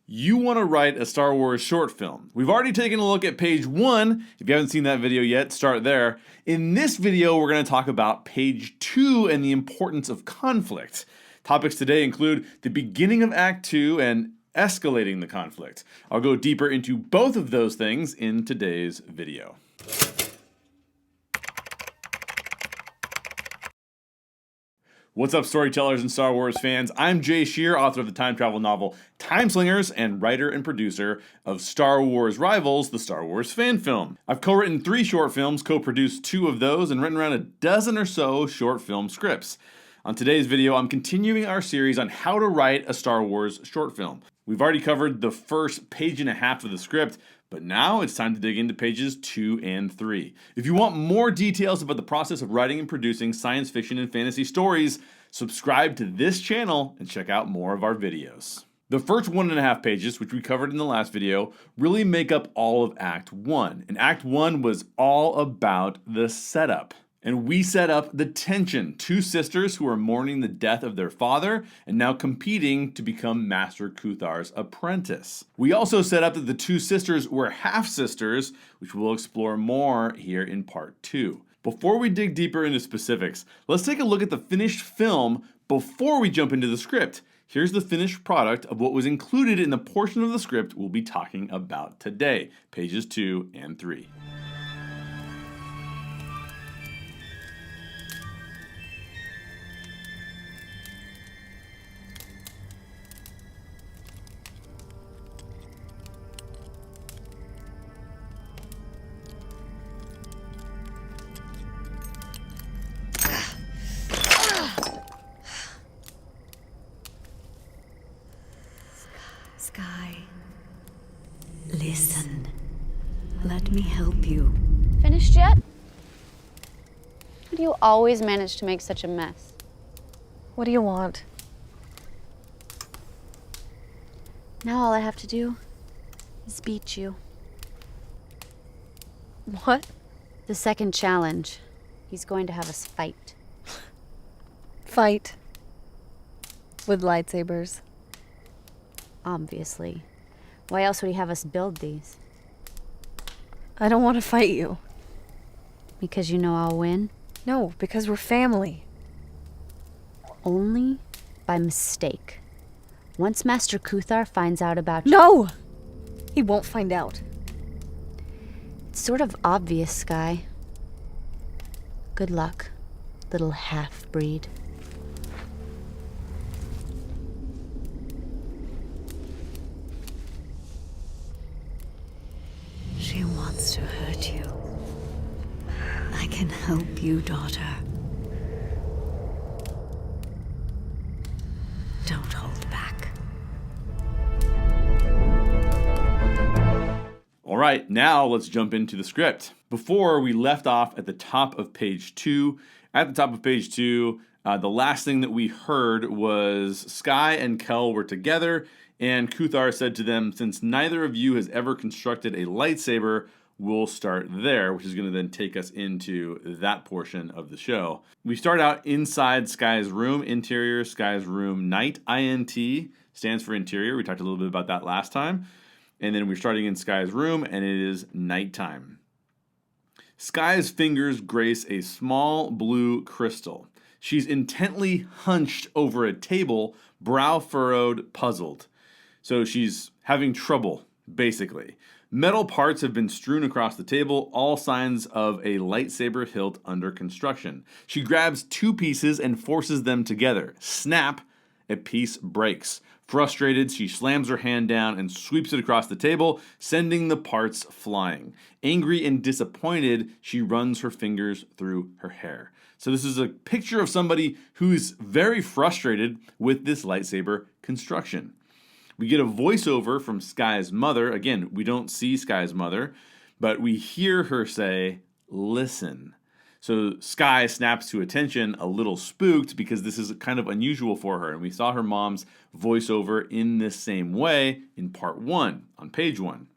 You want to write a Star Wars short film. We've already taken a look at page 1. If you haven't seen that video yet, start there. In this video, we're going to talk about page 2 and the importance of conflict. Topics today include the beginning of Act 2 and escalating the conflict. I'll go deeper into both of those things in today's video. What's up, storytellers and Star Wars fans? I'm Sherer, author of the time travel novel Time Slingers and writer and producer of Star Wars Rivals, the Star Wars fan film. I've co-written 3 short films, co-produced 2 of those, and written around a dozen or so short film scripts. On today's video, I'm continuing our series on how to write a Star Wars short film. We've already covered the first page and a half of the script, but now it's time to dig into pages 2 and 3. If you want more details about the process of writing and producing science fiction and fantasy stories, subscribe to this channel and check out more of our videos. The first 1.5 pages, which we covered in the last video, really make up all of Act 1. And Act 1 was all about the setup. And we set up the tension. 2 sisters who are mourning the death of their father and now competing to become Master Kuthar's apprentice. We also set up that the 2 sisters were half-sisters, which we'll explore more here in part 2. Before we dig deeper into specifics, let's take a look at the finished film before we jump into the script. Here's the finished product of what was included in the portion of the script we'll be talking about today, pages 2 and 3. Sky, listen. Let me help you. Finished yet? How do you always manage to make such a mess? What do you want? Now all I have to do is beat you. What? The second challenge. He's going to have us fight. Fight. With lightsabers. Obviously. Why else would he have us build these? I don't want to fight you. Because you know I'll win? No, because we're family. Only by mistake. Once Master Kuthar finds out about you... No! He won't find out. It's sort of obvious, Sky. Good luck, little half-breed. She wants to hurt you. I can help you, daughter. Don't hold back. All right, now let's jump into the script. Before, we left off at the top of page 2. At the top of page 2, the last thing that we heard was Sky and Kel were together, and Kuthar said to them, since neither of you has ever constructed a lightsaber, we'll start there, which is going to then take us into that portion of the show. We start out inside Sky's room, interior, Sky's room, night, INT stands for interior. We talked a little bit about that last time. And then we're starting in Sky's room, and it is nighttime. Sky's fingers grace a small blue crystal. She's intently hunched over a table, brow furrowed, puzzled. So she's having trouble, basically. Metal parts have been strewn across the table, all signs of a lightsaber hilt under construction. She grabs 2 pieces and forces them together. Snap, a piece breaks. Frustrated, she slams her hand down and sweeps it across the table, sending the parts flying. Angry and disappointed, she runs her fingers through her hair. So this is a picture of somebody who's very frustrated with this lightsaber construction. We get a voiceover from Sky's mother. Again, we don't see Sky's mother, but we hear her say, "Listen." So Sky snaps to attention, a little spooked, because this is kind of unusual for her. And we saw her mom's voiceover in this same way in part 1, on page 1.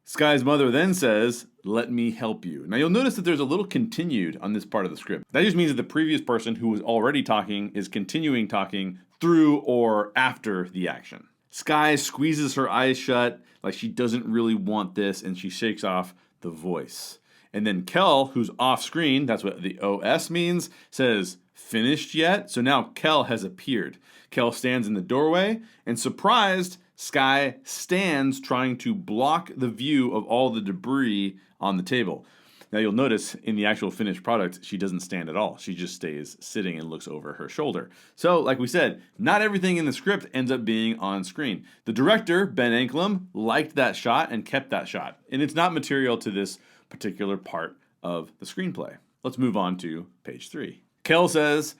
Sky's mother then says, "Let me help you." Now you'll notice that there's a little continued on this part of the script. That just means that the previous person who was already talking is continuing talking through or after the action. Sky squeezes her eyes shut like she doesn't really want this, and she shakes off the voice. And then Kel, who's off screen, that's what the OS means, says, "Finished yet?" So now Kel has appeared. Kel stands in the doorway, and surprised, Sky stands trying to block the view of all the debris on the table. Now you'll notice in the actual finished product, she doesn't stand at all. She just stays sitting and looks over her shoulder. So, like we said, not everything in the script ends up being on screen. The director, Ben Anklam, liked that shot and kept that shot. And it's not material to this particular part of the screenplay. Let's move on to page 3. Kel says,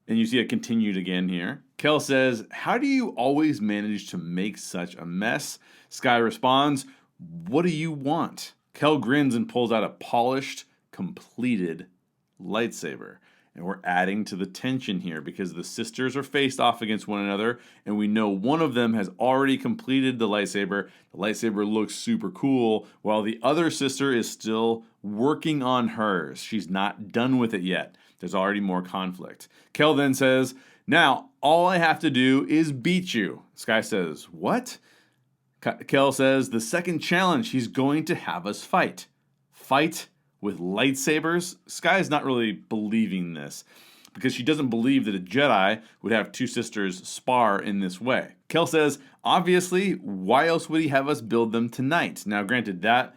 and you see it continued again here. Kel says, "How do you always manage to make such a mess?" Sky responds, "What do you want?" Kel grins and pulls out a polished, completed lightsaber. And we're adding to the tension here because the sisters are faced off against one another, and we know one of them has already completed the lightsaber. The lightsaber looks super cool, while the other sister is still working on hers. She's not done with it yet. There's already more conflict. Kel then says, "Now, all I have to do is beat you." Sky says, "What?" Kel says, "The second challenge, he's going to have us fight." Fight with lightsabers? Sky is not really believing this because she doesn't believe that a Jedi would have two sisters spar in this way. Kel says, "Obviously, why else would he have us build them tonight?" Now, granted, that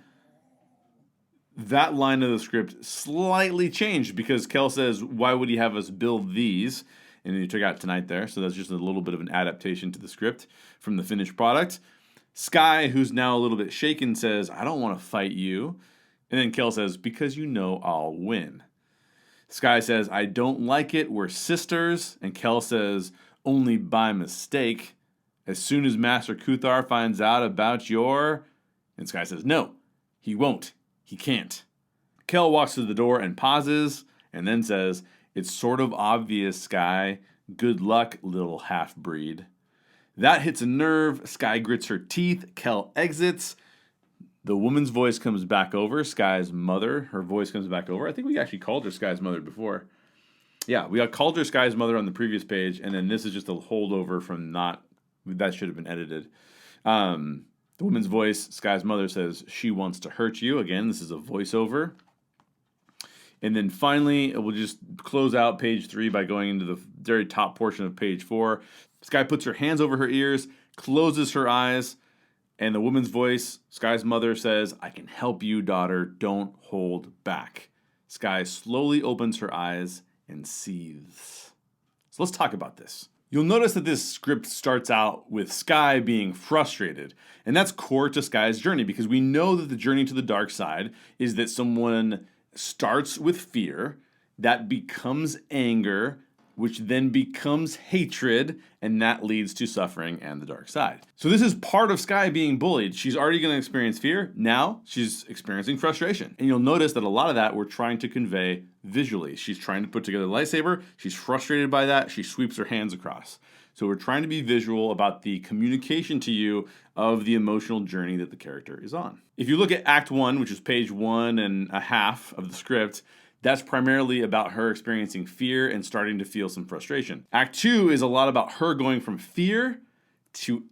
line of the script slightly changed because Kel says, "Why would he have us build these?" And then you took out "tonight" there, so that's just a little bit of an adaptation to the script from the finished product. Sky, who's now a little bit shaken, says, "I don't want to fight you." And then Kel says, "Because you know I'll win." Sky says, "I don't like it. We're sisters." And Kel says, "Only by mistake. As soon as Master Kuthar finds out about your..." And Sky says, "No, he won't. He can't." Kel walks to the door and pauses, and then says, "It's sort of obvious, Sky. Good luck, little half-breed." That hits a nerve. Sky grits her teeth. Kel exits. The woman's voice comes back over. Sky's mother. Her voice comes back over. I think we actually called her Sky's mother before. Yeah, we got called her Sky's mother on the previous page, and then this is just a holdover from not... That should have been edited. The woman's voice, Sky's mother, says, "She wants to hurt you." Again, this is a voiceover. And then finally, we'll just close out page 3 by going into the very top portion of page 4. Sky puts her hands over her ears, closes her eyes, and the woman's voice, Sky's mother, says, "I can help you, daughter. Don't hold back." Sky slowly opens her eyes and seethes. So let's talk about this. You'll notice that this script starts out with Sky being frustrated, and that's core to Sky's journey because we know that the journey to the dark side is that someone starts with fear, that becomes anger, which then becomes hatred, and that leads to suffering and the dark side. So this is part of Sky being bullied. She's already going to experience fear. Now she's experiencing frustration. And you'll notice that a lot of that we're trying to convey visually. She's trying to put together a lightsaber. She's frustrated by that. She sweeps her hands across. So we're trying to be visual about the communication to you of the emotional journey that the character is on. If you look at Act 1, which is page 1.5 of the script, that's primarily about her experiencing fear and starting to feel some frustration. Act 2 is a lot about her going from fear to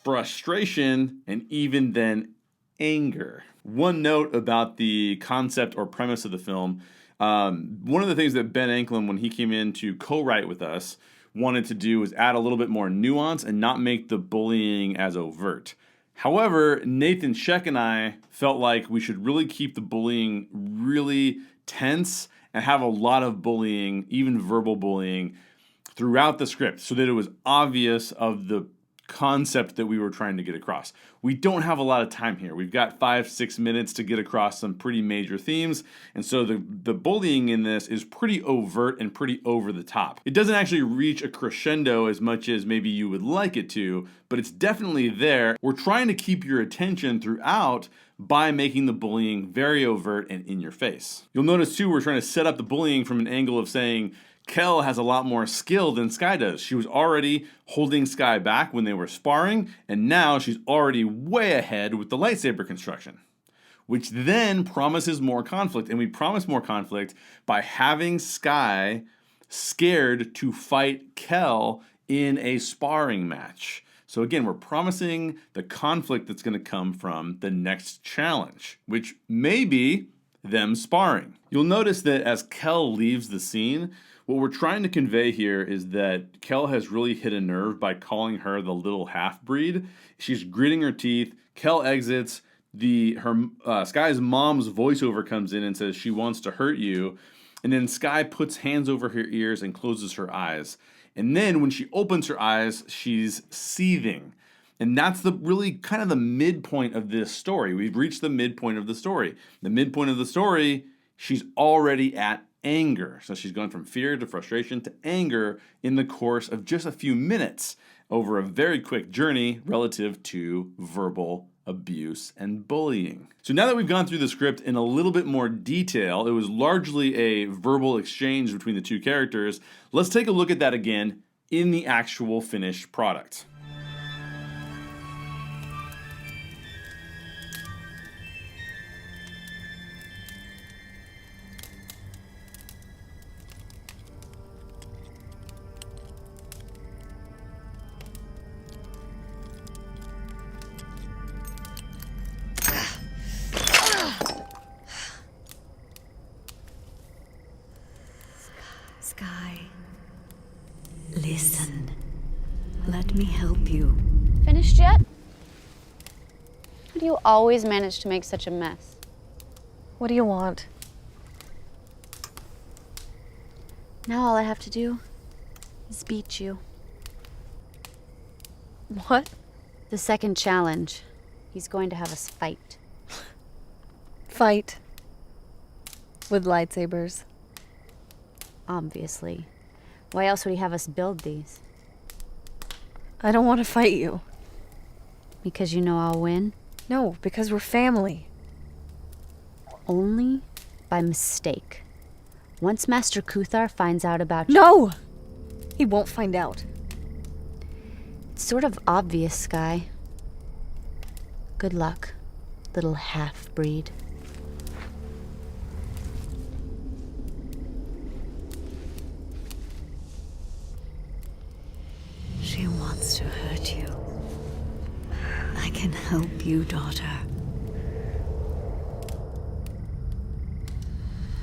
frustration and even then anger. One note about the concept or premise of the film, one of the things that Ben Anklam, when he came in to co-write with us, wanted to do was add a little bit more nuance and not make the bullying as overt. However, Nathan Sheck and I felt like we should really keep the bullying really tense and have a lot of bullying, even verbal bullying, throughout the script so that it was obvious of the concept that we were trying to get across. We don't have a lot of time here. We've got 5-6 minutes to get across some pretty major themes, and so the bullying in this is pretty overt and pretty over the top. It doesn't actually reach a crescendo as much as maybe you would like it to, but it's definitely there. We're trying to keep your attention throughout by making the bullying very overt and in your face. You'll notice too, we're trying to set up the bullying from an angle of saying Kel has a lot more skill than Sky does. She was already holding Sky back when they were sparring, and now she's already way ahead with the lightsaber construction, which then promises more conflict. And we promise more conflict by having Sky scared to fight Kel in a sparring match. So again, we're promising the conflict that's going to come from the next challenge, which may be them sparring. You'll notice that as Kel leaves the scene, what we're trying to convey here is that Kel has really hit a nerve by calling her the little half-breed. She's gritting her teeth. Kel exits. Sky's mom's voiceover comes in and says she wants to hurt you. And then Sky puts hands over her ears and closes her eyes. And then when she opens her eyes, she's seething. And that's really kind of the midpoint of this story. We've reached the midpoint of the story. The midpoint of the story, she's already at anger. So she's gone from fear to frustration to anger in the course of just a few minutes over a very quick journey relative to verbal abuse and bullying. So now that we've gone through the script in a little bit more detail, it was largely a verbal exchange between the two characters. Let's take a look at that again in the actual finished product. Sky, listen. Let me help you. Finished yet? How do you always manage to make such a mess? What do you want? Now all I have to do is beat you. What? The second challenge. He's going to have us fight. Fight. With lightsabers. Obviously. Why else would he have us build these? I don't want to fight you. Because you know I'll win? No, because we're family. Only by mistake. Once Master Kuthar finds out about you... No! He won't find out. It's sort of obvious, Sky. Good luck, little half-breed. She wants to hurt you. I can help you, daughter.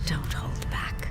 Don't hold back.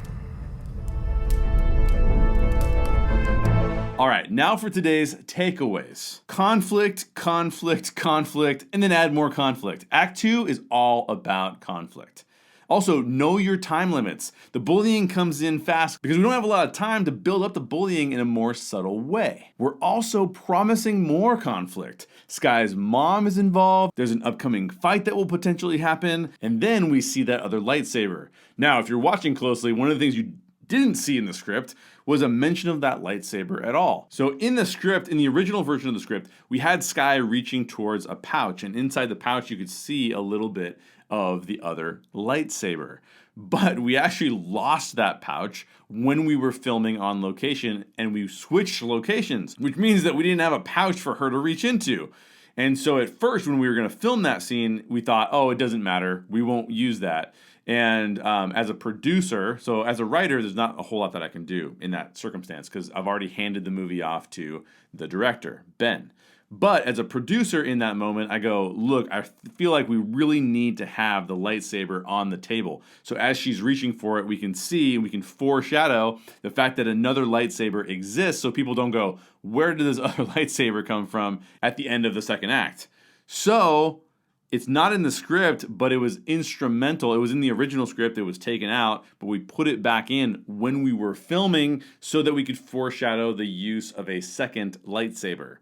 All right, now for today's takeaways. Conflict, conflict, conflict, and then add more conflict. Act 2 is all about conflict. Also, know your time limits. The bullying comes in fast because we don't have a lot of time to build up the bullying in a more subtle way. We're also promising more conflict. Sky's mom is involved, there's an upcoming fight that will potentially happen, and then we see that other lightsaber. Now, if you're watching closely, one of the things you didn't see in the script was a mention of that lightsaber at all. So in the script, in the original version of the script, we had Sky reaching towards a pouch, and inside the pouch you could see a little bit of the other lightsaber. But we actually lost that pouch when we were filming on location, and we switched locations, which means that we didn't have a pouch for her to reach into. And so at first, when we were going to film that scene, we thought, oh, it doesn't matter, we won't use that. And as a producer, so as a writer, there's not a whole lot that I can do in that circumstance because I've already handed the movie off to the director, Ben. But as a producer in that moment, I go, look, I feel like we really need to have the lightsaber on the table. So as she's reaching for it, we can see and we can foreshadow the fact that another lightsaber exists so people don't go, where did this other lightsaber come from at the end of the second act? So it's not in the script, but it was instrumental. It was in the original script. It was taken out, but we put it back in when we were filming so that we could foreshadow the use of a second lightsaber.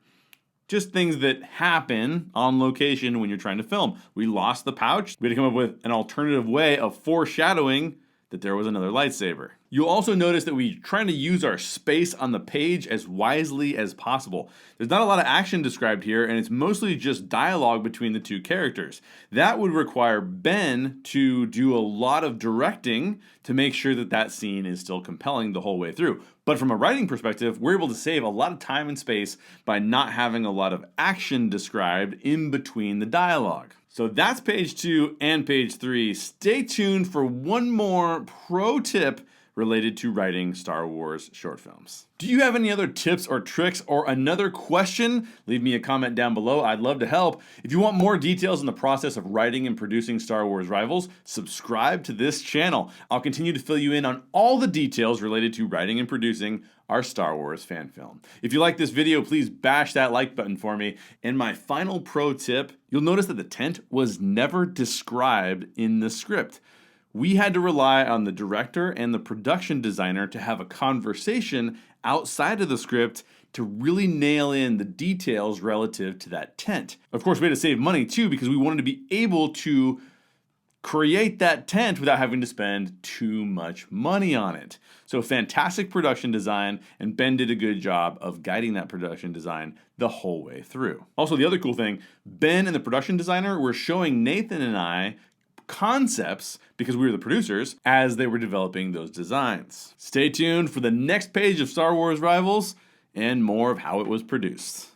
Just things that happen on location when you're trying to film. We lost the pouch. We had to come up with an alternative way of foreshadowing that there was another lightsaber. You'll also notice that we're trying to use our space on the page as wisely as possible. There's not a lot of action described here, and it's mostly just dialogue between the two characters. That would require Ben to do a lot of directing to make sure that that scene is still compelling the whole way through. But from a writing perspective, we're able to save a lot of time and space by not having a lot of action described in between the dialogue. So that's page 2 and page 3. Stay tuned for one more pro tip related to writing Star Wars short films. Do you have any other tips or tricks or another question? Leave me a comment down below. I'd love to help. If you want more details on the process of writing and producing Star Wars Rivals, subscribe to this channel. I'll continue to fill you in on all the details related to writing and producing our Star Wars fan film. If you like this video, please bash that like button for me. And my final pro tip, you'll notice that the tent was never described in the script. We had to rely on the director and the production designer to have a conversation outside of the script to really nail in the details relative to that tent. Of course, we had to save money too because we wanted to be able to create that tent without having to spend too much money on it. So fantastic production design, and Ben did a good job of guiding that production design the whole way through. Also, the other cool thing, Ben and the production designer were showing Nathan and I concepts, because we were the producers, as they were developing those designs. Stay tuned for the next page of Star Wars Rivals and more of how it was produced.